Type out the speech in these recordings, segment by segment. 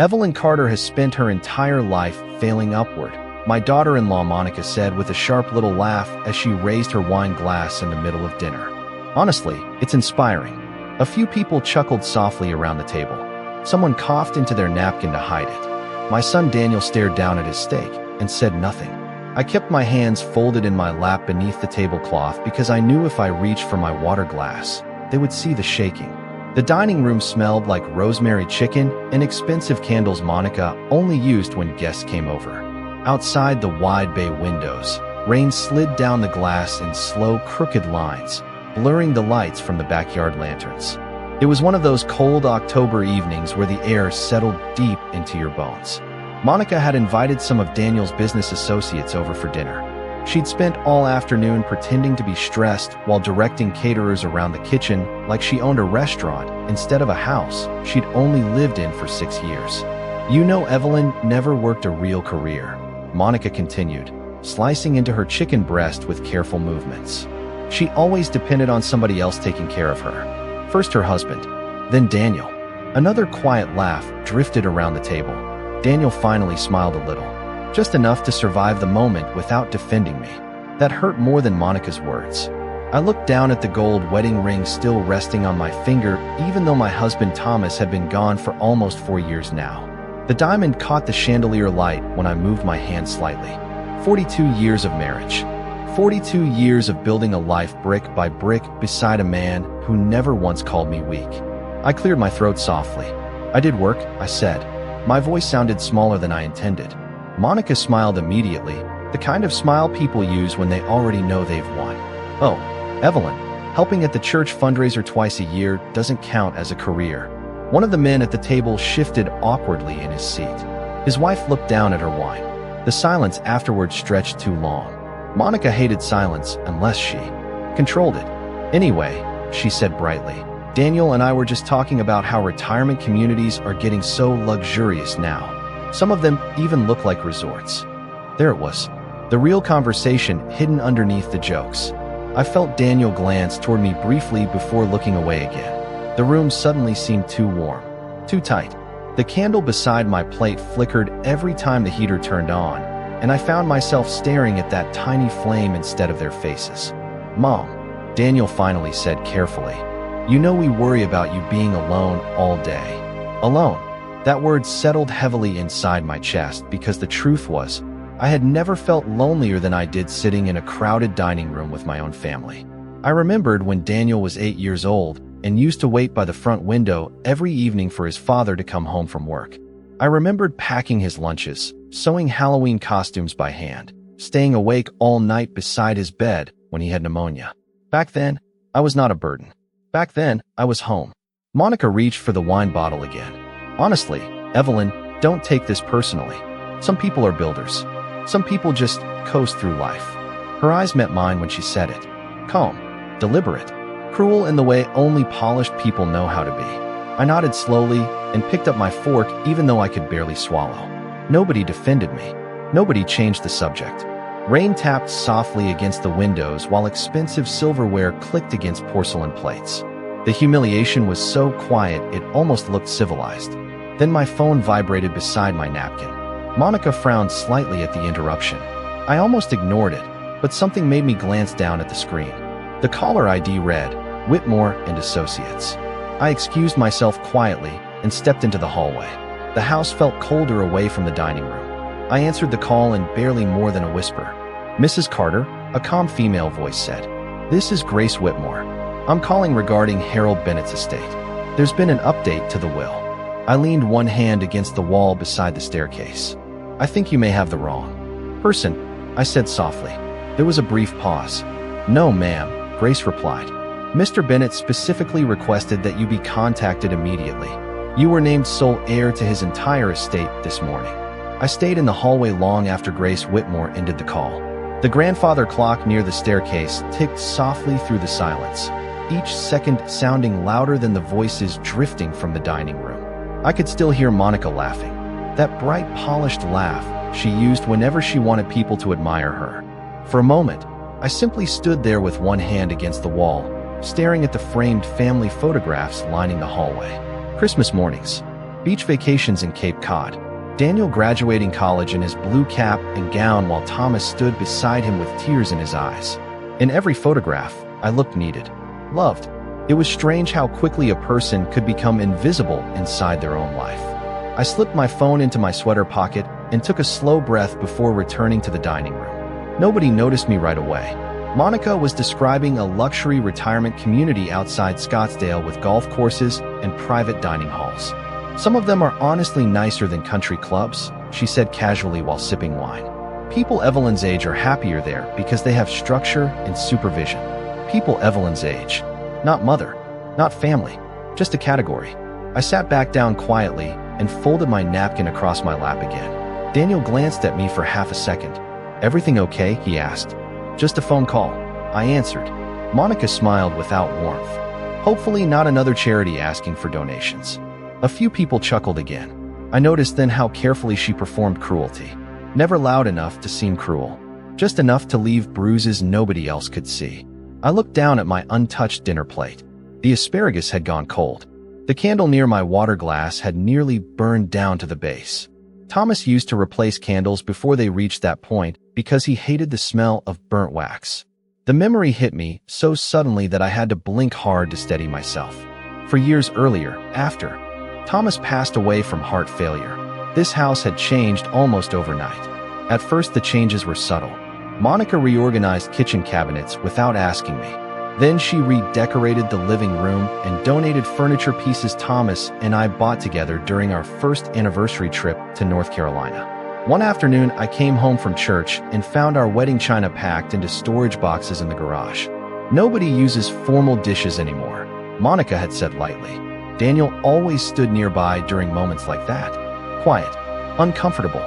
Evelyn Carter has spent her entire life failing upward, my daughter-in-law Monica said with a sharp little laugh as she raised her wine glass in the middle of dinner. Honestly, it's inspiring. A few people chuckled softly around the table. Someone coughed into their napkin to hide it. My son Daniel stared down at his steak and said nothing. I kept my hands folded in my lap beneath the tablecloth because I knew if I reached for my water glass, they would see the shaking. The dining room smelled like rosemary chicken and expensive candles Monica only used when guests came over. Outside the wide bay windows, rain slid down the glass in slow, crooked lines, blurring the lights from the backyard lanterns. It was one of those cold October evenings where the air settled deep into your bones. Monica had invited some of Daniel's business associates over for dinner. She'd spent all afternoon pretending to be stressed while directing caterers around the kitchen like she owned a restaurant instead of a house she'd only lived in for 6 years. You know, Evelyn never worked a real career, Monica continued, slicing into her chicken breast with careful movements. She always depended on somebody else taking care of her. First her husband, then Daniel. Another quiet laugh drifted around the table. Daniel finally smiled a little. Just enough to survive the moment without defending me. That hurt more than Monica's words. I looked down at the gold wedding ring still resting on my finger, even though my husband Thomas had been gone for almost 4 years now. The diamond caught the chandelier light when I moved my hand slightly. 42 years of marriage. 42 years of building a life brick by brick beside a man who never once called me weak. I cleared my throat softly. I did work, I said. My voice sounded smaller than I intended. Monica smiled immediately, the kind of smile people use when they already know they've won. Oh, Evelyn, helping at the church fundraiser twice a year doesn't count as a career. One of the men at the table shifted awkwardly in his seat. His wife looked down at her wine. The silence afterward stretched too long. Monica hated silence unless she controlled it. Anyway, she said brightly, Daniel and I were just talking about how retirement communities are getting so luxurious now. Some of them even look like resorts. There it was, the real conversation hidden underneath the jokes. I felt Daniel glance toward me briefly before looking away again. The room suddenly seemed too warm, too tight. The candle beside my plate flickered every time the heater turned on, and I found myself staring at that tiny flame instead of their faces. Mom, Daniel finally said carefully, you know we worry about you being alone all day. Alone. That word settled heavily inside my chest because the truth was, I had never felt lonelier than I did sitting in a crowded dining room with my own family. I remembered when Daniel was 8 years old and used to wait by the front window every evening for his father to come home from work. I remembered packing his lunches, sewing Halloween costumes by hand, staying awake all night beside his bed when he had pneumonia. Back then, I was not a burden. Back then, I was home. Monica reached for the wine bottle again. Honestly, Evelyn, don't take this personally. Some people are builders. Some people just coast through life. Her eyes met mine when she said it. Calm, deliberate, cruel in the way only polished people know how to be. I nodded slowly and picked up my fork even though I could barely swallow. Nobody defended me. Nobody changed the subject. Rain tapped softly against the windows while expensive silverware clicked against porcelain plates. The humiliation was so quiet it almost looked civilized. Then my phone vibrated beside my napkin. Monica frowned slightly at the interruption. I almost ignored it, but something made me glance down at the screen. The caller ID read, Whitmore and Associates. I excused myself quietly and stepped into the hallway. The house felt colder away from the dining room. I answered the call in barely more than a whisper. Mrs. Carter, a calm female voice said. This is Grace Whitmore. I'm calling regarding Harold Bennett's estate. There's been an update to the will. I leaned one hand against the wall beside the staircase. I think you may have the wrong person, I said softly. There was a brief pause. No, ma'am, Grace replied. Mr. Bennett specifically requested that you be contacted immediately. You were named sole heir to his entire estate this morning. I stayed in the hallway long after Grace Whitmore ended the call. The grandfather clock near the staircase ticked softly through the silence, each second sounding louder than the voices drifting from the dining room. I could still hear Monica laughing. That bright, polished laugh she used whenever she wanted people to admire her. For a moment, I simply stood there with one hand against the wall, staring at the framed family photographs lining the hallway. Christmas mornings. Beach vacations in Cape Cod. Daniel graduating college in his blue cap and gown while Thomas stood beside him with tears in his eyes. In every photograph, I looked needed, loved. It was strange how quickly a person could become invisible inside their own life. I slipped my phone into my sweater pocket and took a slow breath before returning to the dining room. Nobody noticed me right away. Monica was describing a luxury retirement community outside Scottsdale with golf courses and private dining halls. Some of them are honestly nicer than country clubs, she said casually while sipping wine. People Evelyn's age are happier there because they have structure and supervision. People Evelyn's age. Not mother, not family, just a category. I sat back down quietly and folded my napkin across my lap again. Daniel glanced at me for half a second. "Everything okay?" he asked. "Just a phone call," I answered. Monica smiled without warmth. "Hopefully not another charity asking for donations." A few people chuckled again. I noticed then how carefully she performed cruelty. Never loud enough to seem cruel. Just enough to leave bruises nobody else could see. I looked down at my untouched dinner plate. The asparagus had gone cold. The candle near my water glass had nearly burned down to the base. Thomas used to replace candles before they reached that point because he hated the smell of burnt wax. The memory hit me so suddenly that I had to blink hard to steady myself. For years earlier, after Thomas passed away from heart failure, this house had changed almost overnight. At first the changes were subtle. Monica reorganized kitchen cabinets without asking me. Then she redecorated the living room and donated furniture pieces Thomas and I bought together during our first anniversary trip to North Carolina. One afternoon, I came home from church and found our wedding china packed into storage boxes in the garage. "Nobody uses formal dishes anymore," Monica had said lightly. Daniel always stood nearby during moments like that. Quiet, uncomfortable,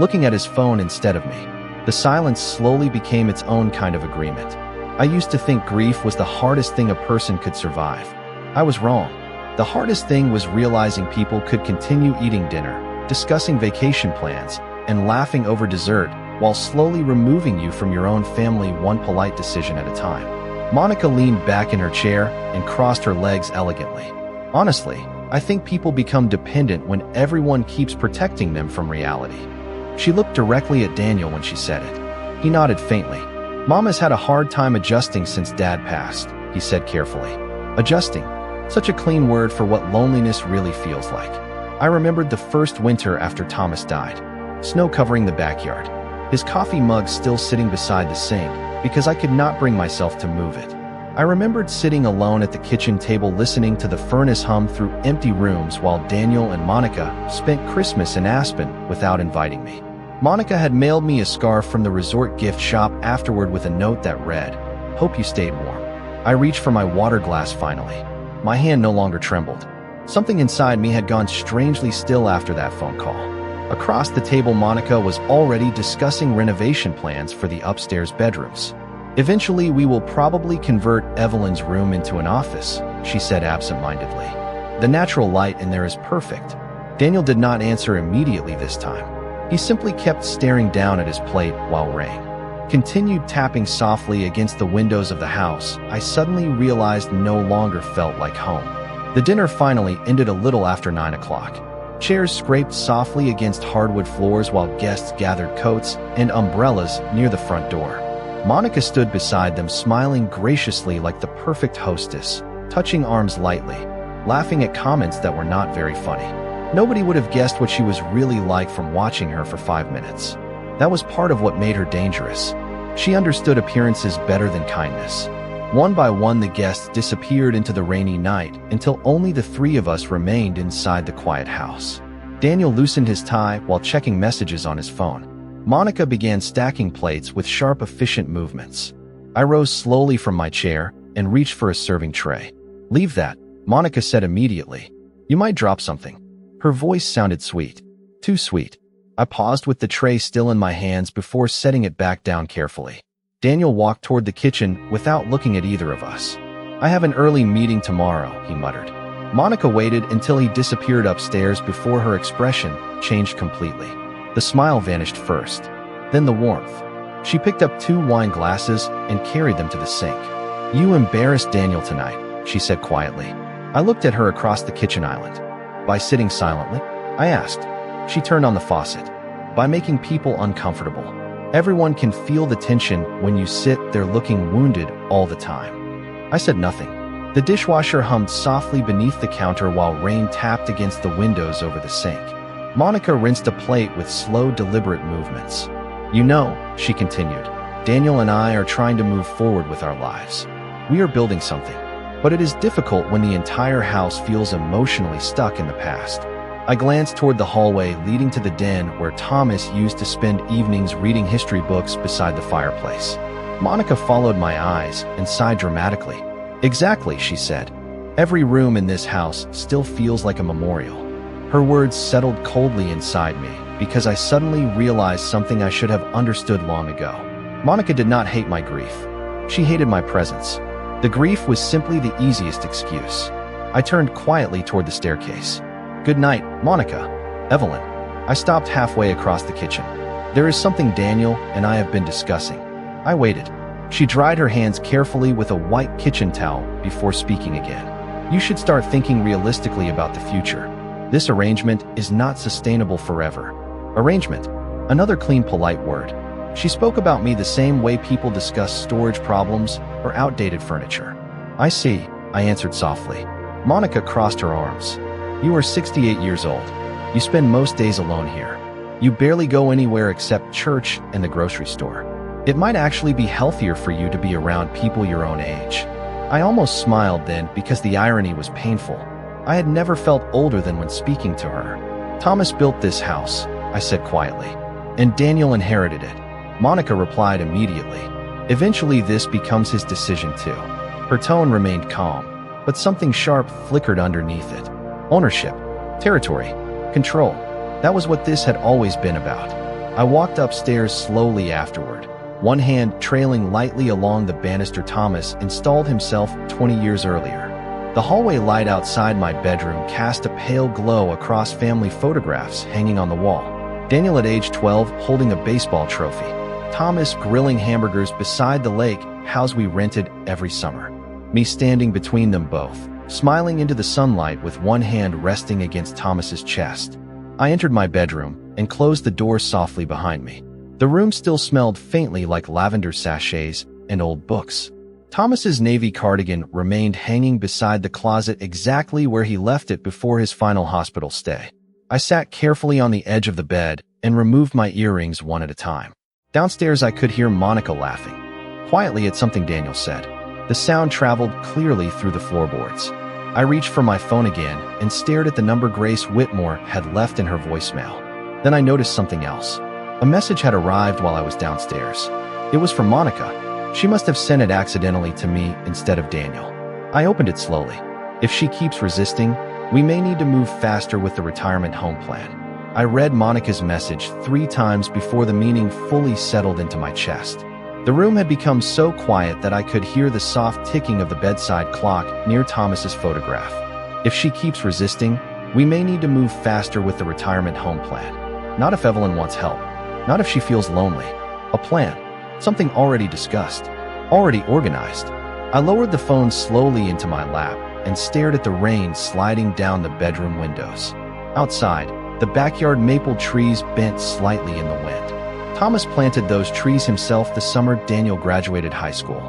looking at his phone instead of me. The silence slowly became its own kind of agreement. I used to think grief was the hardest thing a person could survive. I was wrong. The hardest thing was realizing people could continue eating dinner, discussing vacation plans, and laughing over dessert while slowly removing you from your own family one polite decision at a time. Monica leaned back in her chair and crossed her legs elegantly. "Honestly, I think people become dependent when everyone keeps protecting them from reality." She looked directly at Daniel when she said it. He nodded faintly. "Mama's had a hard time adjusting since Dad passed," he said carefully. Adjusting. Such a clean word for what loneliness really feels like. I remembered the first winter after Thomas died. Snow covering the backyard. His coffee mug still sitting beside the sink because I could not bring myself to move it. I remembered sitting alone at the kitchen table listening to the furnace hum through empty rooms while Daniel and Monica spent Christmas in Aspen without inviting me. Monica had mailed me a scarf from the resort gift shop afterward with a note that read, "Hope you stayed warm." I reached for my water glass finally. My hand no longer trembled. Something inside me had gone strangely still after that phone call. Across the table, Monica was already discussing renovation plans for the upstairs bedrooms. "Eventually, we will probably convert Evelyn's room into an office," she said absent-mindedly. "The natural light in there is perfect." Daniel did not answer immediately this time. He simply kept staring down at his plate while rain continued tapping softly against the windows of the house. I suddenly realized no longer felt like home. The dinner finally ended a little after 9 o'clock. Chairs scraped softly against hardwood floors while guests gathered coats and umbrellas near the front door. Monica stood beside them, smiling graciously like the perfect hostess, touching arms lightly, laughing at comments that were not very funny. Nobody would have guessed what she was really like from watching her for 5 minutes. That was part of what made her dangerous. She understood appearances better than kindness. One by one, the guests disappeared into the rainy night until only the three of us remained inside the quiet house. Daniel loosened his tie while checking messages on his phone. Monica began stacking plates with sharp, efficient movements. I rose slowly from my chair and reached for a serving tray. "Leave that," Monica said immediately. "You might drop something." Her voice sounded sweet. Too sweet. I paused with the tray still in my hands before setting it back down carefully. Daniel walked toward the kitchen without looking at either of us. "I have an early meeting tomorrow," he muttered. Monica waited until he disappeared upstairs before her expression changed completely. The smile vanished first, then the warmth. She picked up 2 wine glasses and carried them to the sink. "You embarrassed Daniel tonight," she said quietly. I looked at her across the kitchen island. "By sitting silently?" I asked. She turned on the faucet. By making people uncomfortable. Everyone can feel the tension when you sit there looking wounded all the time. I said nothing. The dishwasher hummed softly beneath the counter while rain tapped against the windows over the sink. Monica rinsed a plate with slow, deliberate movements. You know, she continued, Daniel and I are trying to move forward with our lives. We are building something. But it is difficult when the entire house feels emotionally stuck in the past. I glanced toward the hallway leading to the den where Thomas used to spend evenings reading history books beside the fireplace. Monica followed my eyes and sighed dramatically. Exactly, she said. Every room in this house still feels like a memorial. Her words settled coldly inside me because I suddenly realized something I should have understood long ago. Monica did not hate my grief. She hated my presence. The grief was simply the easiest excuse. I turned quietly toward the staircase. Good night, Monica. Evelyn. I stopped halfway across the kitchen. There is something Daniel and I have been discussing. I waited. She dried her hands carefully with a white kitchen towel before speaking again. You should start thinking realistically about the future. This arrangement is not sustainable forever. Arrangement. Another clean, polite word. She spoke about me the same way people discuss storage problems or outdated furniture. I see, I answered softly. Monica crossed her arms. You are 68 years old. You spend most days alone here. You barely go anywhere except church and the grocery store. It might actually be healthier for you to be around people your own age. I almost smiled then because the irony was painful. I had never felt older than when speaking to her. Thomas built this house, I said quietly, and Daniel inherited it. Monica replied immediately. Eventually this becomes his decision too. Her tone remained calm, but something sharp flickered underneath it. Ownership, territory, control. That was what this had always been about. I walked upstairs slowly afterward, one hand trailing lightly along the banister Thomas installed himself 20 years earlier. The hallway light outside my bedroom cast a pale glow across family photographs hanging on the wall. Daniel at age 12 holding a baseball trophy. Thomas grilling hamburgers beside the lake house we rented every summer. Me standing between them both, smiling into the sunlight with one hand resting against Thomas's chest. I entered my bedroom and closed the door softly behind me. The room still smelled faintly like lavender sachets and old books. Thomas's navy cardigan remained hanging beside the closet exactly where he left it before his final hospital stay. I sat carefully on the edge of the bed and removed my earrings one at a time. Downstairs I could hear Monica laughing, quietly at something Daniel said. The sound traveled clearly through the floorboards. I reached for my phone again and stared at the number Grace Whitmore had left in her voicemail. Then I noticed something else. A message had arrived while I was downstairs. It was from Monica. She must have sent it accidentally to me instead of Daniel. I opened it slowly. If she keeps resisting, we may need to move faster with the retirement home plan. I read Monica's message 3 times before the meaning fully settled into my chest. The room had become so quiet that I could hear the soft ticking of the bedside clock near Thomas's photograph. If she keeps resisting, we may need to move faster with the retirement home plan. Not if Evelyn wants help. Not if she feels lonely. A plan. Something already discussed. Already organized. I lowered the phone slowly into my lap and stared at the rain sliding down the bedroom windows. Outside, the backyard maple trees bent slightly in the wind. Thomas planted those trees himself the summer Daniel graduated high school.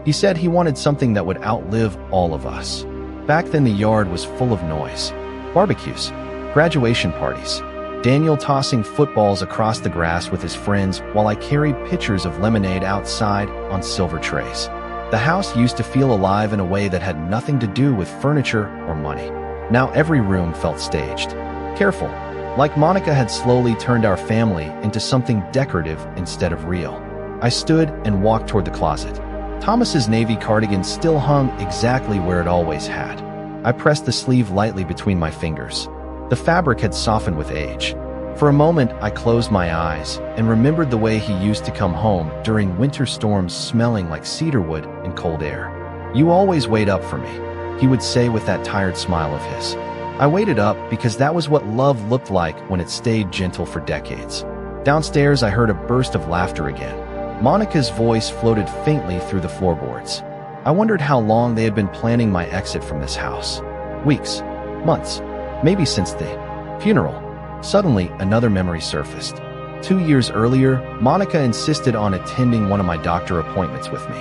He said he wanted something that would outlive all of us. Back then the yard was full of noise. Barbecues, graduation parties, Daniel tossing footballs across the grass with his friends while I carried pitchers of lemonade outside on silver trays. The house used to feel alive in a way that had nothing to do with furniture or money. Now every room felt staged. Careful. Like Monica had slowly turned our family into something decorative instead of real. I stood and walked toward the closet. Thomas's navy cardigan still hung exactly where it always had. I pressed the sleeve lightly between my fingers. The fabric had softened with age. For a moment, I closed my eyes and remembered the way he used to come home during winter storms smelling like cedarwood and cold air. "You always wait up for me," he would say with that tired smile of his. I waited up because that was what love looked like when it stayed gentle for decades. Downstairs, I heard a burst of laughter again. Monica's voice floated faintly through the floorboards. I wondered how long they had been planning my exit from this house. Weeks, months, maybe since the funeral. Suddenly, another memory surfaced. 2 years earlier, Monica insisted on attending one of my doctor appointments with me.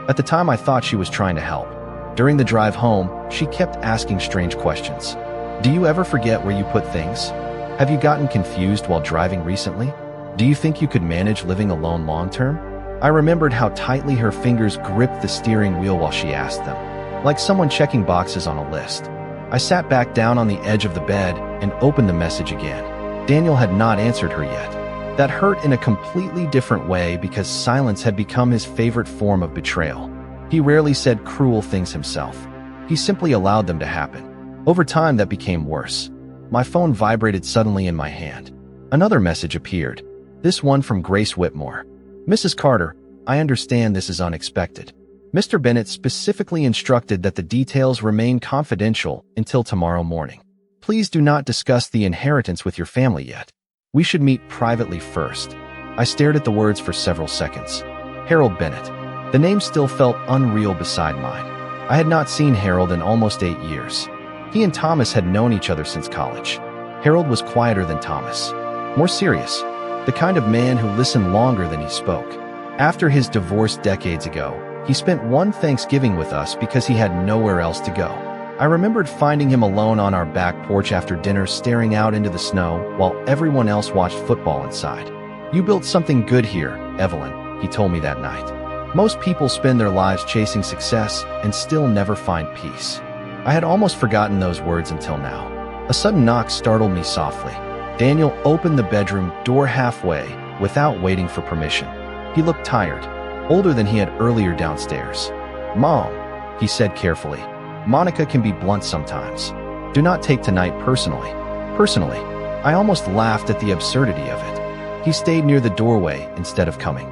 At the time, I thought she was trying to help. During the drive home, she kept asking strange questions. Do you ever forget where you put things? Have you gotten confused while driving recently? Do you think you could manage living alone long-term? I remembered how tightly her fingers gripped the steering wheel while she asked them, like someone checking boxes on a list. I sat back down on the edge of the bed and opened the message again. Daniel had not answered her yet. That hurt in a completely different way because silence had become his favorite form of betrayal. He rarely said cruel things himself. He simply allowed them to happen. Over time, that became worse. My phone vibrated suddenly in my hand. Another message appeared, this one from Grace Whitmore. Mrs. Carter, I understand this is unexpected. Mr. Bennett specifically instructed that the details remain confidential until tomorrow morning. Please do not discuss the inheritance with your family yet. We should meet privately first. I stared at the words for several seconds. Harold Bennett. The name still felt unreal beside mine. I had not seen Harold in almost 8 years. He and Thomas had known each other since college. Harold was quieter than Thomas, more serious, the kind of man who listened longer than he spoke. After his divorce decades ago, he spent one Thanksgiving with us because he had nowhere else to go. I remembered finding him alone on our back porch after dinner, staring out into the snow while everyone else watched football inside. You built something good here, Evelyn, he told me that night. Most people spend their lives chasing success and still never find peace. I had almost forgotten those words until now. A sudden knock startled me softly. Daniel opened the bedroom door halfway without waiting for permission. He looked tired, older than he had earlier downstairs. Mom, he said carefully, Monica can be blunt sometimes. Do not take tonight personally. Personally, I almost laughed at the absurdity of it. He stayed near the doorway instead of coming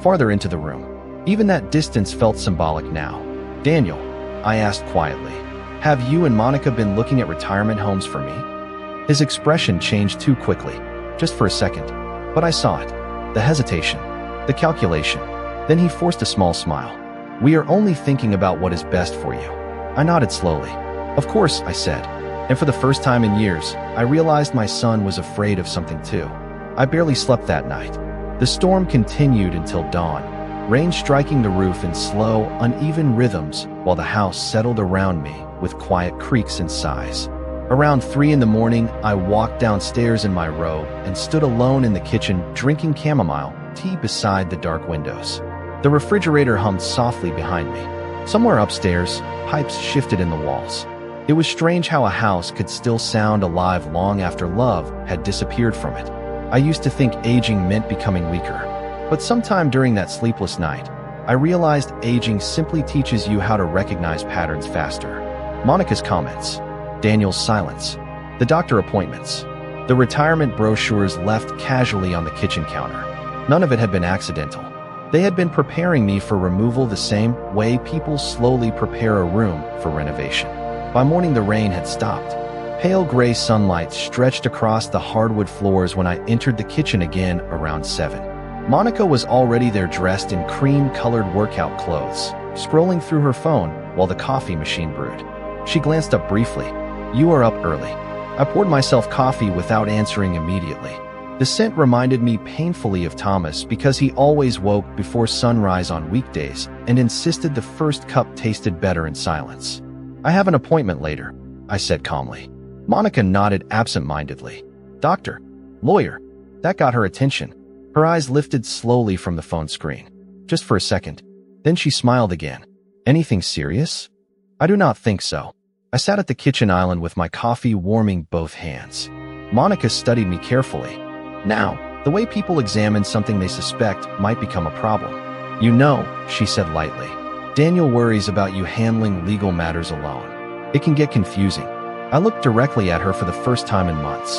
farther into the room. Even that distance felt symbolic now. Daniel, I asked quietly, have you and Monica been looking at retirement homes for me? His expression changed too quickly, just for a second, but I saw it. The hesitation, the calculation. Then he forced a small smile. We are only thinking about what is best for you. I nodded slowly. Of course, I said. And for the first time in years, I realized my son was afraid of something too. I barely slept that night. The storm continued until dawn, rain striking the roof in slow, uneven rhythms while the house settled around me with quiet creaks and sighs. Around 3 in the morning, I walked downstairs in my robe and stood alone in the kitchen drinking chamomile tea beside the dark windows. The refrigerator hummed softly behind me. Somewhere upstairs, pipes shifted in the walls. It was strange how a house could still sound alive long after love had disappeared from it. I used to think aging meant becoming weaker. But sometime during that sleepless night, I realized aging simply teaches you how to recognize patterns faster. Monica's comments, Daniel's silence, the doctor appointments, the retirement brochures left casually on the kitchen counter. None of it had been accidental. They had been preparing me for removal the same way people slowly prepare a room for renovation. By morning, the rain had stopped. Pale gray sunlight stretched across the hardwood floors when I entered the kitchen again around 7. Monica was already there dressed in cream-colored workout clothes, scrolling through her phone while the coffee machine brewed. She glanced up briefly. You are up early. I poured myself coffee without answering immediately. The scent reminded me painfully of Thomas because he always woke before sunrise on weekdays and insisted the first cup tasted better in silence. I have an appointment later, I said calmly. Monica nodded absent-mindedly. Doctor, lawyer, that got her attention. Her eyes lifted slowly from the phone screen. Just for a second. Then she smiled again. Anything serious? I do not think so. I sat at the kitchen island with my coffee warming both hands. Monica studied me carefully. Now, the way people examine something they suspect might become a problem. You know, she said lightly, Daniel worries about you handling legal matters alone. It can get confusing. I looked directly at her for the first time in months.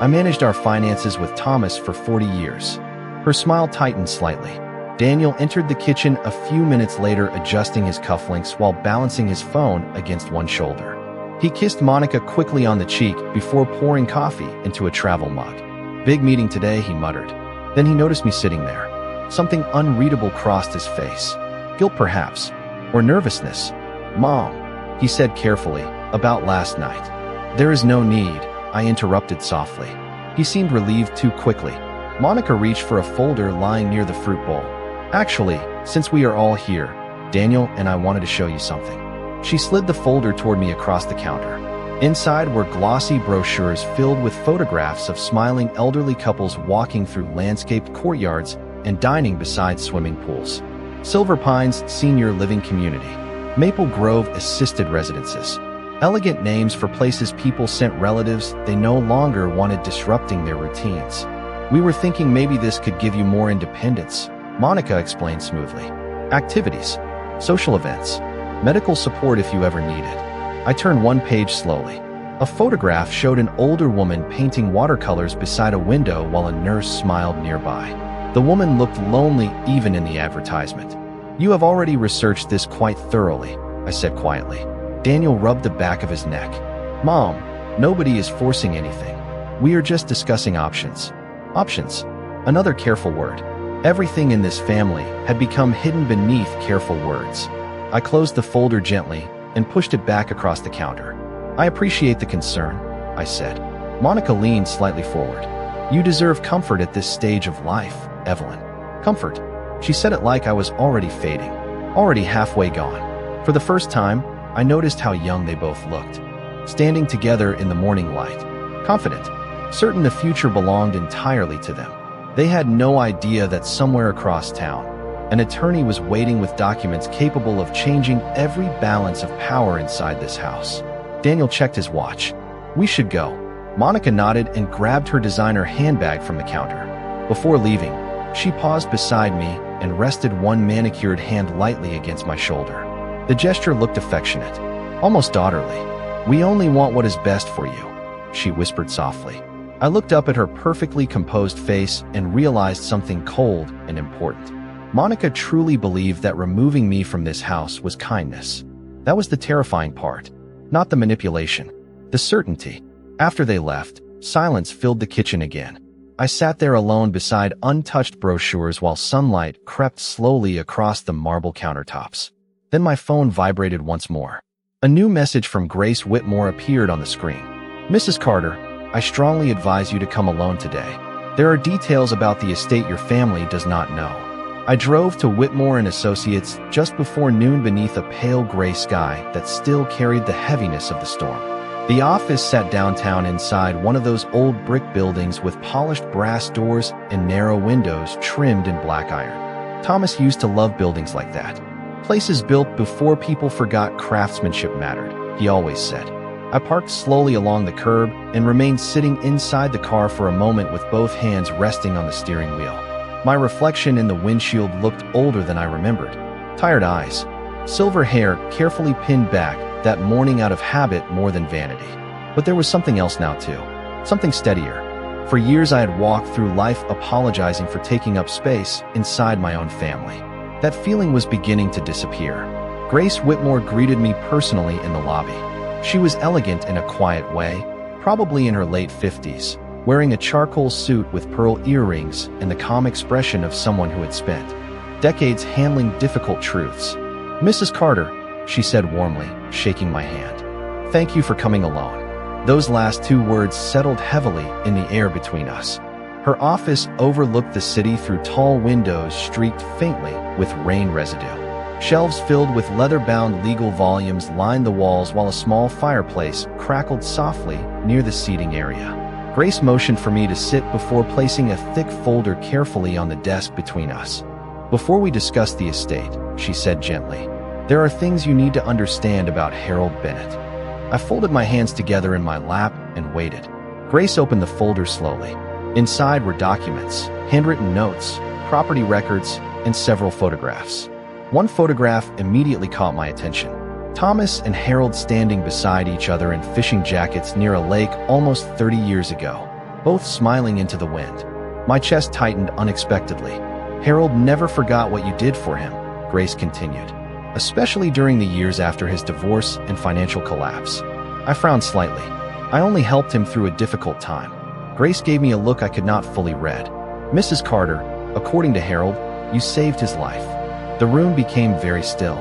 I managed our finances with Thomas for 40 years. Her smile tightened slightly. Daniel entered the kitchen a few minutes later, adjusting his cufflinks while balancing his phone against one shoulder. He kissed Monica quickly on the cheek before pouring coffee into a travel mug. Big meeting today, he muttered. Then he noticed me sitting there. Something unreadable crossed his face. Guilt perhaps, or nervousness. Mom, he said carefully, about last night. There is no need, I interrupted softly. He seemed relieved too quickly. Monica reached for a folder lying near the fruit bowl. Actually, since we are all here, Daniel and I wanted to show you something. She slid the folder toward me across the counter. Inside were glossy brochures filled with photographs of smiling elderly couples walking through landscaped courtyards and dining beside swimming pools. Silver Pines Senior Living Community. Maple Grove Assisted Residences. Elegant names for places people sent relatives they no longer wanted disrupting their routines. We were thinking maybe this could give you more independence, Monica explained smoothly. Activities, social events, medical support if you ever need it. I turned one page slowly. A photograph showed an older woman painting watercolors beside a window while a nurse smiled nearby. The woman looked lonely even in the advertisement. You have already researched this quite thoroughly, I said quietly. Daniel rubbed the back of his neck. Mom, nobody is forcing anything. We are just discussing options. Options. Another careful word. Everything in this family had become hidden beneath careful words. I closed the folder gently and pushed it back across the counter. I appreciate the concern, I said. Monica leaned slightly forward. You deserve comfort at this stage of life, Evelyn. Comfort. She said it like I was already fading, already halfway gone. For the first time, I noticed how young they both looked, standing together in the morning light, confident, certain the future belonged entirely to them. They had no idea that somewhere across town, an attorney was waiting with documents capable of changing every balance of power inside this house. Daniel checked his watch. We should go. Monica nodded and grabbed her designer handbag from the counter. Before leaving, she paused beside me and rested one manicured hand lightly against my shoulder. The gesture looked affectionate, almost daughterly. We only want what is best for you, she whispered softly. I looked up at her perfectly composed face and realized something cold and important. Monica truly believed that removing me from this house was kindness. That was the terrifying part, not the manipulation, the certainty. After they left, silence filled the kitchen again. I sat there alone beside untouched brochures while sunlight crept slowly across the marble countertops. Then my phone vibrated once more. A new message from Grace Whitmore appeared on the screen. Mrs. Carter, I strongly advise you to come alone today. There are details about the estate your family does not know. I drove to Whitmore & Associates just before noon beneath a pale gray sky that still carried the heaviness of the storm. The office sat downtown inside one of those old brick buildings with polished brass doors and narrow windows trimmed in black iron. Thomas used to love buildings like that. Places built before people forgot craftsmanship mattered, he always said. I parked slowly along the curb and remained sitting inside the car for a moment with both hands resting on the steering wheel. My reflection in the windshield looked older than I remembered. Tired eyes, silver hair carefully pinned back, that morning out of habit more than vanity. But there was something else now too, something steadier. For years I had walked through life apologizing for taking up space inside my own family. That feeling was beginning to disappear. Grace Whitmore greeted me personally in the lobby. She was elegant in a quiet way, probably in her late 50s, wearing a charcoal suit with pearl earrings and the calm expression of someone who had spent decades handling difficult truths. Mrs. Carter, she said warmly, shaking my hand. Thank you for coming alone. Those last two words settled heavily in the air between us. Her office overlooked the city through tall windows streaked faintly with rain residue. Shelves filled with leather-bound legal volumes lined the walls while a small fireplace crackled softly near the seating area. Grace motioned for me to sit before placing a thick folder carefully on the desk between us. Before we discuss the estate, she said gently, there are things you need to understand about Harold Bennett. I folded my hands together in my lap and waited. Grace opened the folder slowly. Inside were documents, handwritten notes, property records, and several photographs. One photograph immediately caught my attention. Thomas and Harold standing beside each other in fishing jackets near a lake almost 30 years ago, both smiling into the wind. My chest tightened unexpectedly. Harold never forgot what you did for him, Grace continued, especially during the years after his divorce and financial collapse. I frowned slightly. I only helped him through a difficult time. Grace gave me a look I could not fully read. Mrs. Carter, according to Harold, you saved his life. The room became very still.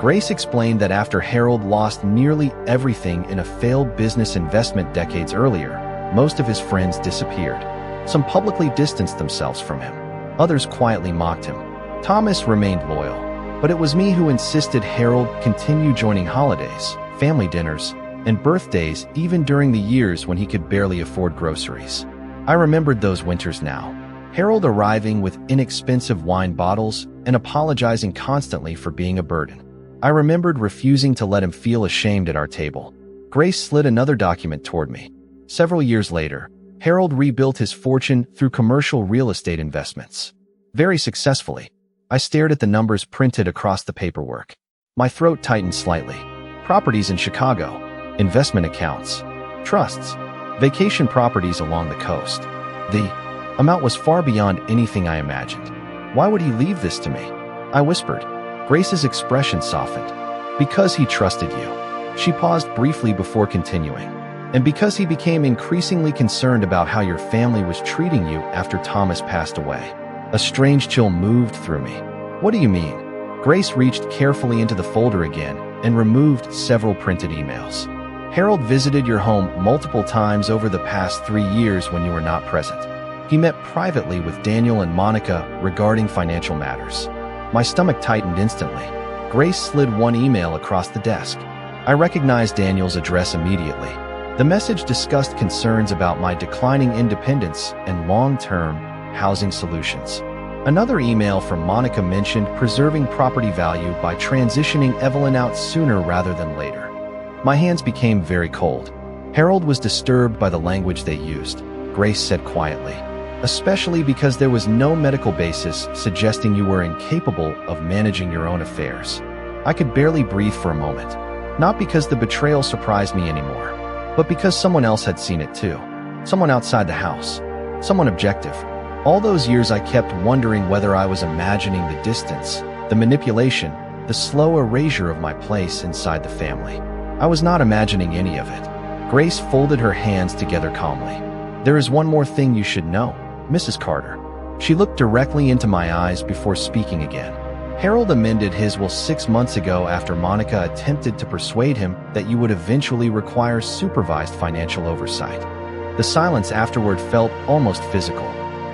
Grace explained that after Harold lost nearly everything in a failed business investment decades earlier, Most of his friends disappeared. Some publicly distanced themselves from him. Others quietly mocked him. Thomas remained loyal, but it was me who insisted Harold continue joining holidays, family dinners, and birthdays even during the years when he could barely afford groceries. I remembered those winters now. Harold arriving with inexpensive wine bottles and apologizing constantly for being a burden. I remembered refusing to let him feel ashamed at our table. Grace slid another document toward me. Several years later, Harold rebuilt his fortune through commercial real estate investments. Very successfully. I stared at the numbers printed across the paperwork. My throat tightened slightly. Properties in Chicago, investment accounts, trusts, vacation properties along the coast. The amount was far beyond anything I imagined. Why would he leave this to me? I whispered. Grace's expression softened. Because he trusted you. She paused briefly before continuing. And because he became increasingly concerned about how your family was treating you after Thomas passed away. A strange chill moved through me. What do you mean? Grace reached carefully into the folder again and removed several printed emails. Harold visited your home multiple times over the past 3 years when you were not present. He met privately with Daniel and Monica regarding financial matters. My stomach tightened instantly. Grace slid one email across the desk. I recognized Daniel's address immediately. The message discussed concerns about my declining independence and long-term housing solutions. Another email from Monica mentioned preserving property value by transitioning Evelyn out sooner rather than later. My hands became very cold. Harold was disturbed by the language they used, Grace said quietly, especially because there was no medical basis suggesting you were incapable of managing your own affairs. I could barely breathe for a moment, not because the betrayal surprised me anymore, but because someone else had seen it too. Someone outside the house. Someone objective. All those years I kept wondering whether I was imagining the distance, the manipulation, the slow erasure of my place inside the family. I was not imagining any of it. Grace folded her hands together calmly. There is one more thing you should know, Mrs. Carter. She looked directly into my eyes before speaking again. Harold amended his will 6 months ago after Monica attempted to persuade him that you would eventually require supervised financial oversight. The silence afterward felt almost physical.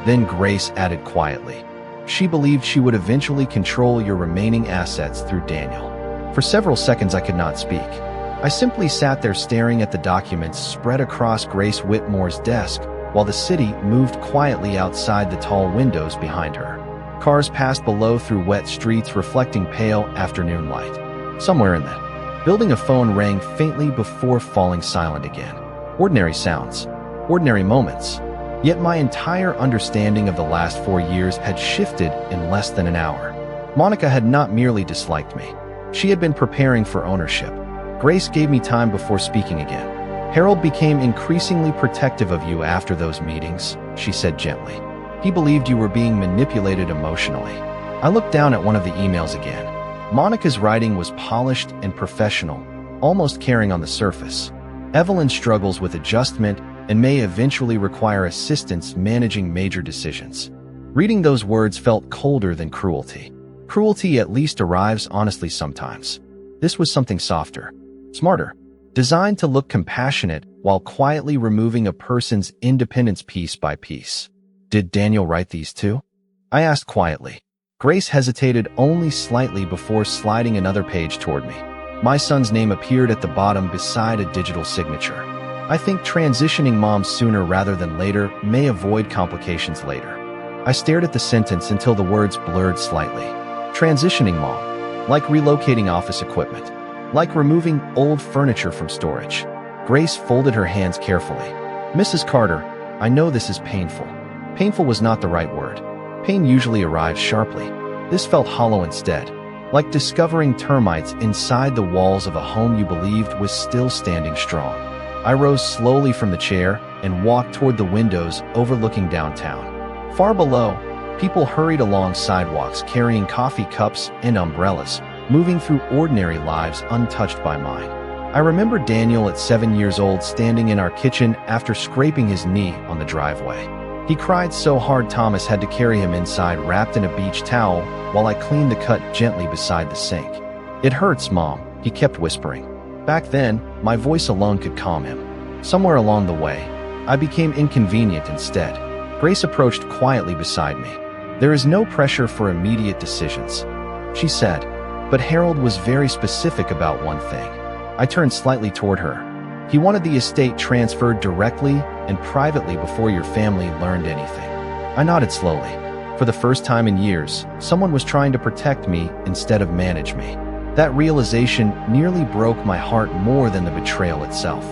Then Grace added quietly. She believed she would eventually control your remaining assets through Daniel. For several seconds I could not speak. I simply sat there staring at the documents spread across Grace Whitmore's desk while the city moved quietly outside the tall windows behind her. Cars passed below through wet streets reflecting pale afternoon light. Somewhere in that building a phone rang faintly before falling silent again. Ordinary sounds. Ordinary moments. Yet my entire understanding of the last 4 years had shifted in less than an hour. Monica had not merely disliked me. She had been preparing for ownership. Grace gave me time before speaking again. Harold became increasingly protective of you after those meetings, she said gently. He believed you were being manipulated emotionally. I looked down at one of the emails again. Monica's writing was polished and professional, almost caring on the surface. Evelyn struggles with adjustment and may eventually require assistance managing major decisions. Reading those words felt colder than cruelty. Cruelty at least arrives honestly sometimes. This was something softer, smarter, designed to look compassionate while quietly removing a person's independence piece by piece. Did Daniel write these too? I asked quietly. Grace hesitated only slightly before sliding another page toward me. My son's name appeared at the bottom beside a digital signature. I think transitioning mom sooner rather than later may avoid complications later. I stared at the sentence until the words blurred slightly. Transitioning mom, like relocating office equipment, like removing old furniture from storage. Grace folded her hands carefully. Mrs. Carter, I know this is painful. Painful was not the right word. Pain usually arrives sharply. This felt hollow instead, like discovering termites inside the walls of a home you believed was still standing strong. I rose slowly from the chair and walked toward the windows overlooking downtown. Far below, people hurried along sidewalks carrying coffee cups and umbrellas, moving through ordinary lives untouched by mine. I remember Daniel at 7 years old standing in our kitchen after scraping his knee on the driveway. He cried so hard Thomas had to carry him inside wrapped in a beach towel while I cleaned the cut gently beside the sink. It hurts, Mom, he kept whispering. Back then, my voice alone could calm him. Somewhere along the way, I became inconvenient instead. Grace approached quietly beside me. "There is no pressure for immediate decisions," she said, but Harold was very specific about one thing. I turned slightly toward her. "He wanted the estate transferred directly and privately before your family learned anything." I nodded slowly. For the first time in years, someone was trying to protect me instead of manage me. That realization nearly broke my heart more than the betrayal itself.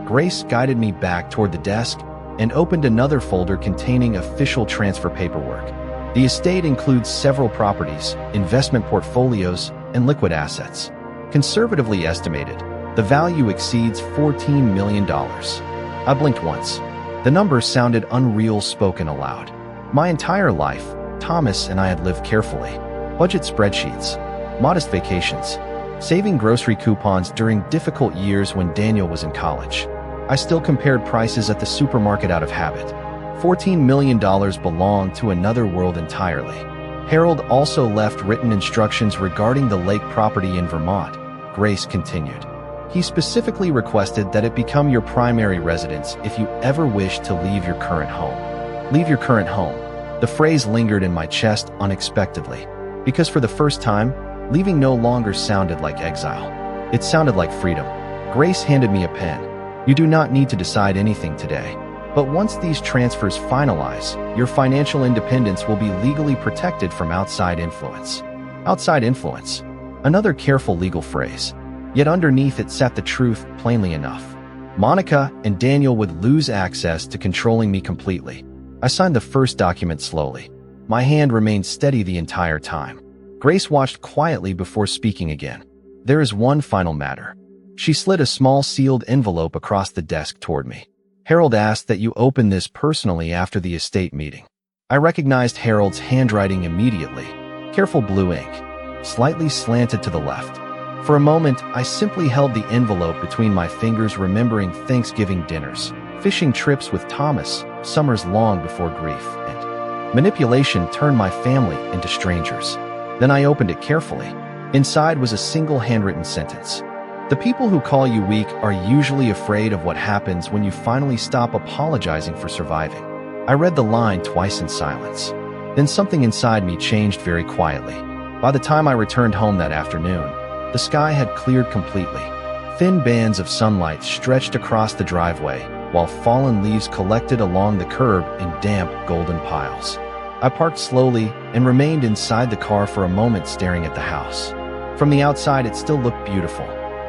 Grace guided me back toward the desk and opened another folder containing official transfer paperwork. The estate includes several properties, investment portfolios, and liquid assets. Conservatively estimated, the value exceeds $14 million. I blinked once. The number sounded unreal spoken aloud. My entire life, Thomas and I had lived carefully. Budget spreadsheets, modest vacations, saving grocery coupons during difficult years when Daniel was in college. I still compared prices at the supermarket out of habit. $14 million belonged to another world entirely. Harold also left written instructions regarding the lake property in Vermont, Grace continued. He specifically requested that it become your primary residence if you ever wish to leave your current home. Leave your current home. The phrase lingered in my chest unexpectedly, because for the first time, leaving no longer sounded like exile. It sounded like freedom. Grace handed me a pen. "You do not need to decide anything today. But once these transfers finalize, your financial independence will be legally protected from outside influence." Outside influence. Another careful legal phrase. Yet underneath it sat the truth plainly enough. Monica and Daniel would lose access to controlling me completely. I signed the first document slowly. My hand remained steady the entire time. Grace watched quietly before speaking again. "There is one final matter." She slid a small sealed envelope across the desk toward me. "Harold asked that you open this personally after the estate meeting." I recognized Harold's handwriting immediately. Careful blue ink, slightly slanted to the left. For a moment, I simply held the envelope between my fingers, remembering Thanksgiving dinners, fishing trips with Thomas, summers long before grief, and manipulation turned my family into strangers. Then I opened it carefully. Inside was a single handwritten sentence. "The people who call you weak are usually afraid of what happens when you finally stop apologizing for surviving." I read the line twice in silence. Then something inside me changed very quietly. By the time I returned home that afternoon, the sky had cleared completely. Thin bands of sunlight stretched across the driveway, while fallen leaves collected along the curb in damp, golden piles. I parked slowly and remained inside the car for a moment, staring at the house. From the outside, it still looked beautiful.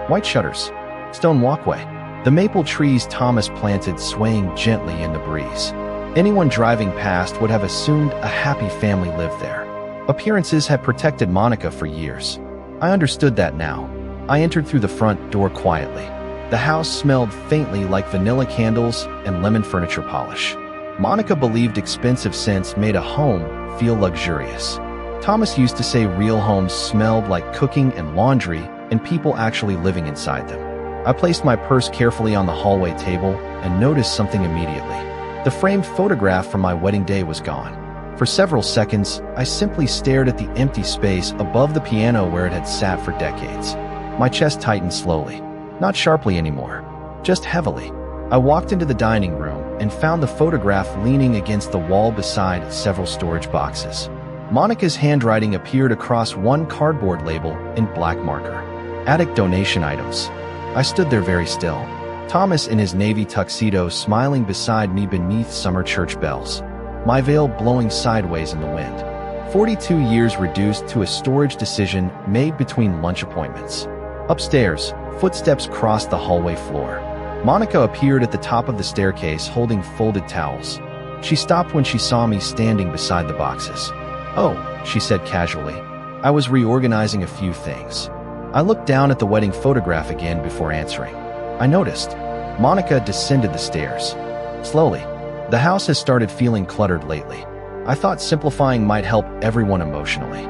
White shutters, stone walkway, the maple trees Thomas planted swaying gently in the breeze. Anyone driving past would have assumed a happy family lived there. Appearances had protected Monica for years. I understood that now. I entered through the front door quietly. The house smelled faintly like vanilla candles and lemon furniture polish. Monica believed expensive scents made a home feel luxurious. Thomas used to say real homes smelled like cooking and laundry and people actually living inside them. I placed my purse carefully on the hallway table and noticed something immediately. The framed photograph from my wedding day was gone. For several seconds, I simply stared at the empty space above the piano where it had sat for decades. My chest tightened slowly. Not sharply anymore, just heavily. I walked into the dining room and found the photograph leaning against the wall beside several storage boxes. Monica's handwriting appeared across one cardboard label in black marker. "Attic donation items." I stood there very still. Thomas in his navy tuxedo smiling beside me beneath summer church bells. My veil blowing sideways in the wind. 42 years reduced to a storage decision made between lunch appointments. Upstairs, footsteps crossed the hallway floor. Monica appeared at the top of the staircase holding folded towels. She stopped when she saw me standing beside the boxes. "Oh," she said casually. I was reorganizing a few things. I looked down at the wedding photograph again before answering. I noticed. Monica descended the stairs. Slowly. The house has started feeling cluttered lately. I thought simplifying might help everyone emotionally.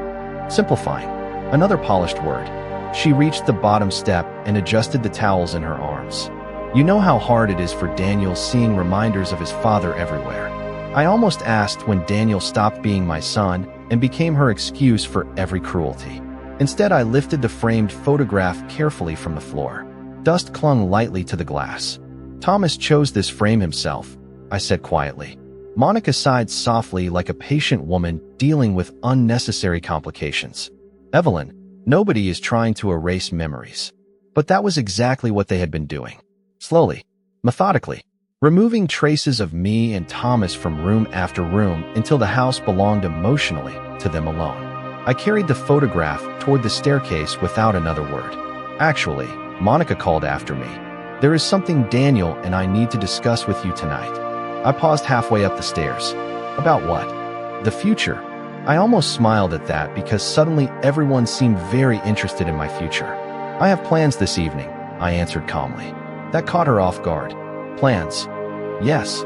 Simplifying. Another polished word. She reached the bottom step and adjusted the towels in her arms. "You know how hard it is for Daniel seeing reminders of his father everywhere." I almost asked when Daniel stopped being my son and became her excuse for every cruelty. Instead, I lifted the framed photograph carefully from the floor. Dust clung lightly to the glass. Thomas chose this frame himself, I said quietly. Monica sighed softly like a patient woman dealing with unnecessary complications. Evelyn, nobody is trying to erase memories. But that was exactly what they had been doing. Slowly, methodically, removing traces of me and Thomas from room after room until the house belonged emotionally to them alone. I carried the photograph toward the staircase without another word. Actually, Monica called after me. There is something Daniel and I need to discuss with you tonight. I paused halfway up the stairs. About what? The future. I almost smiled at that because suddenly everyone seemed very interested in my future. I have plans this evening, I answered calmly. That caught her off guard. Plans? Yes.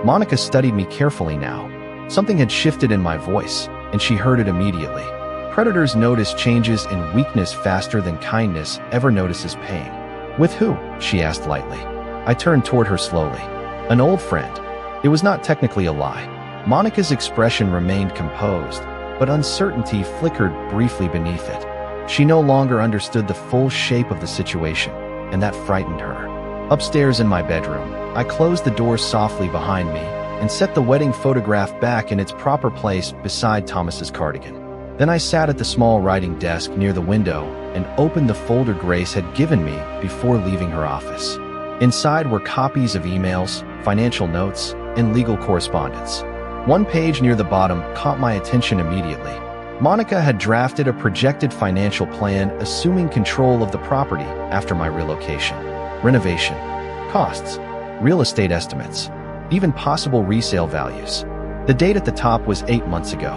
Monica studied me carefully now. Something had shifted in my voice, and she heard it immediately. Predators notice changes in weakness faster than kindness ever notices pain. With who? She asked lightly. I turned toward her slowly. An old friend. It was not technically a lie. Monica's expression remained composed, but uncertainty flickered briefly beneath it. She no longer understood the full shape of the situation, and that frightened her. Upstairs in my bedroom, I closed the door softly behind me and set the wedding photograph back in its proper place beside Thomas's cardigan. Then I sat at the small writing desk near the window and opened the folder Grace had given me before leaving her office. Inside were copies of emails, financial notes, and legal correspondence. One page near the bottom caught my attention immediately. Monica had drafted a projected financial plan assuming control of the property after my relocation. Renovation, costs, real estate estimates, even possible resale values. The date at the top was 8 months ago.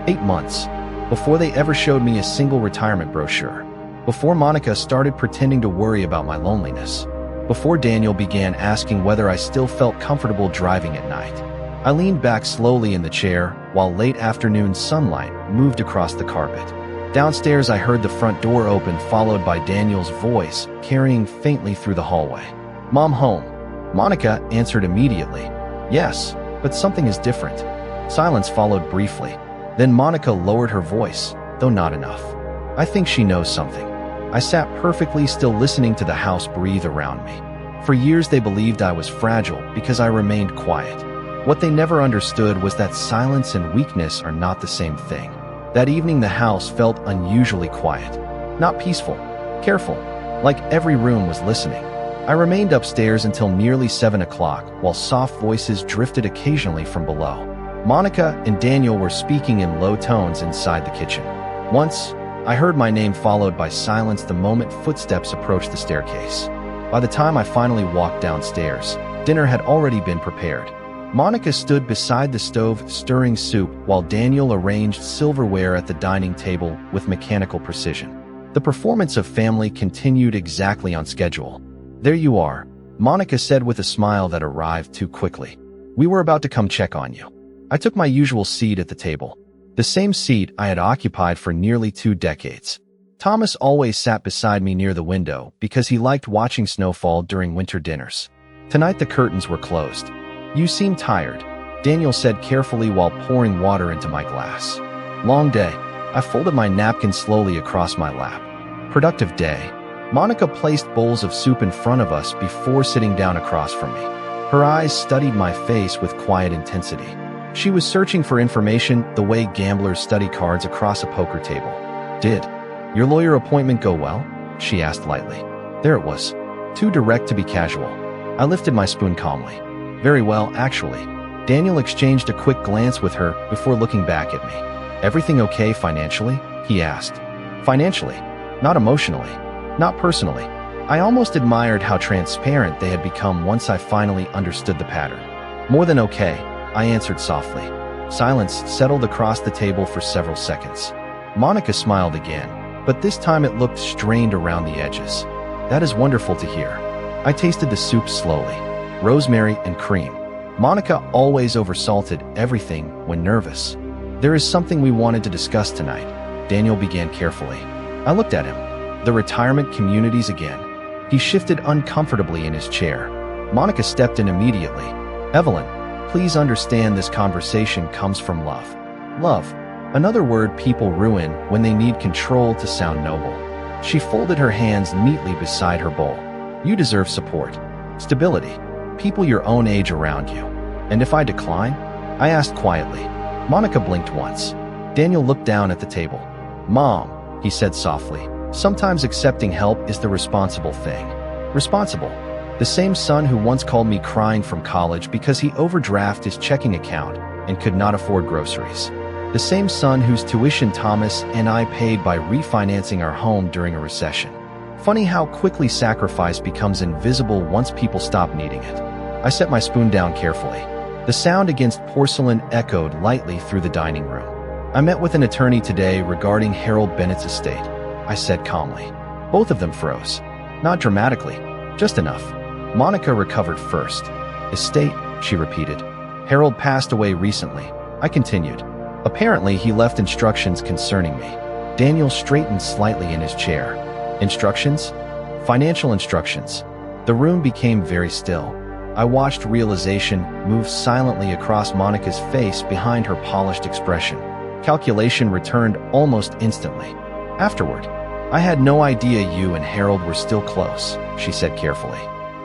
8 months. Before they ever showed me a single retirement brochure. Before Monica started pretending to worry about my loneliness. Before Daniel began asking whether I still felt comfortable driving at night. I leaned back slowly in the chair while late afternoon sunlight moved across the carpet. Downstairs, I heard the front door open, followed by Daniel's voice carrying faintly through the hallway. Mom home? Monica answered immediately. Yes, but something is different. Silence followed briefly. Then Monica lowered her voice, though not enough. I think she knows something. I sat perfectly still listening to the house breathe around me. For years they believed I was fragile because I remained quiet. What they never understood was that silence and weakness are not the same thing. That evening the house felt unusually quiet. Not peaceful, careful, like every room was listening. I remained upstairs until nearly 7 o'clock while soft voices drifted occasionally from below. Monica and Daniel were speaking in low tones inside the kitchen. Once, I heard my name followed by silence the moment footsteps approached the staircase. By the time I finally walked downstairs, dinner had already been prepared. Monica stood beside the stove stirring soup while Daniel arranged silverware at the dining table with mechanical precision. The performance of family continued exactly on schedule. There you are, Monica said with a smile that arrived too quickly. We were about to come check on you. I took my usual seat at the table, the same seat I had occupied for nearly 2 decades. Thomas always sat beside me near the window because he liked watching snowfall during winter dinners. Tonight the curtains were closed. You seem tired, Daniel said carefully while pouring water into my glass. Long day. I folded my napkin slowly across my lap. Productive day. Monica placed bowls of soup in front of us before sitting down across from me. Her eyes studied my face with quiet intensity. She was searching for information the way gamblers study cards across a poker table. Did your lawyer appointment go well? She asked lightly. There it was. Too direct to be casual. I lifted my spoon calmly. Very well, actually. Daniel exchanged a quick glance with her before looking back at me. Everything okay financially? He asked. Financially. Not emotionally. Not personally. I almost admired how transparent they had become once I finally understood the pattern. More than okay, I answered softly. Silence settled across the table for several seconds. Monica smiled again, but this time it looked strained around the edges. That is wonderful to hear. I tasted the soup slowly. Rosemary and cream. Monica always oversalted everything when nervous. There is something we wanted to discuss tonight, Daniel began carefully. I looked at him. The retirement communities again. He shifted uncomfortably in his chair. Monica stepped in immediately. Evelyn, please understand this conversation comes from love. Love. Another word people ruin when they need control to sound noble. She folded her hands neatly beside her bowl. You deserve support. Stability. People your own age around you. And if I decline? I asked quietly. Monica blinked once. Daniel looked down at the table. Mom, he said softly, sometimes accepting help is the responsible thing. Responsible. The same son who once called me crying from college because he overdrafted his checking account and could not afford groceries. The same son whose tuition Thomas and I paid by refinancing our home during a recession. Funny how quickly sacrifice becomes invisible once people stop needing it. I set my spoon down carefully. The sound against porcelain echoed lightly through the dining room. I met with an attorney today regarding Harold Bennett's estate, I said calmly. Both of them froze. Not dramatically, just enough. Monica recovered first. Estate, she repeated. Harold passed away recently, I continued. Apparently, he left instructions concerning me. Daniel straightened slightly in his chair. Instructions? Financial instructions. The room became very still. I watched realization move silently across Monica's face behind her polished expression. Calculation returned almost instantly. Afterward, I had no idea you and Harold were still close, she said carefully.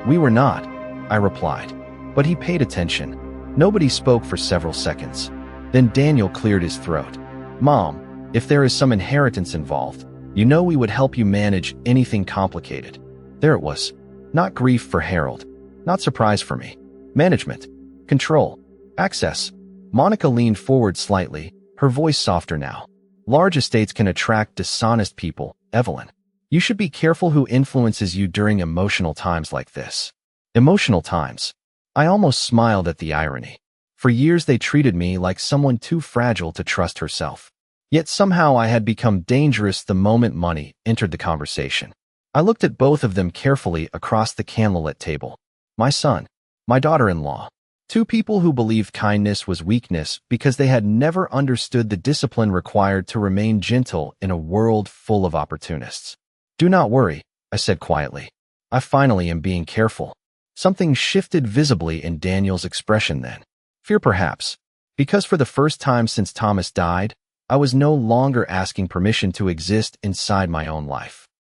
We were not, I replied. But he paid attention. Nobody spoke for several seconds. Then Daniel cleared his throat. Mom, if there is some inheritance involved, you know we would help you manage anything complicated. There it was. Not grief for Harold. Not surprise for me. Management. Control. Access. Monica leaned forward slightly, her voice softer now. Large estates can attract dishonest people, Evelyn. You should be careful who influences you during emotional times like this. Emotional times. I almost smiled at the irony. For years they treated me like someone too fragile to trust herself. Yet somehow I had become dangerous the moment money entered the conversation. I looked at both of them carefully across the candlelit table. My son, my daughter-in-law. Two people who believed kindness was weakness because they had never understood the discipline required to remain gentle in a world full of opportunists. Do not worry, I said quietly. I finally am being careful. Something shifted visibly in Daniel's expression then. Fear perhaps, because for the first time since Thomas died, I was no longer asking permission to exist inside my own life.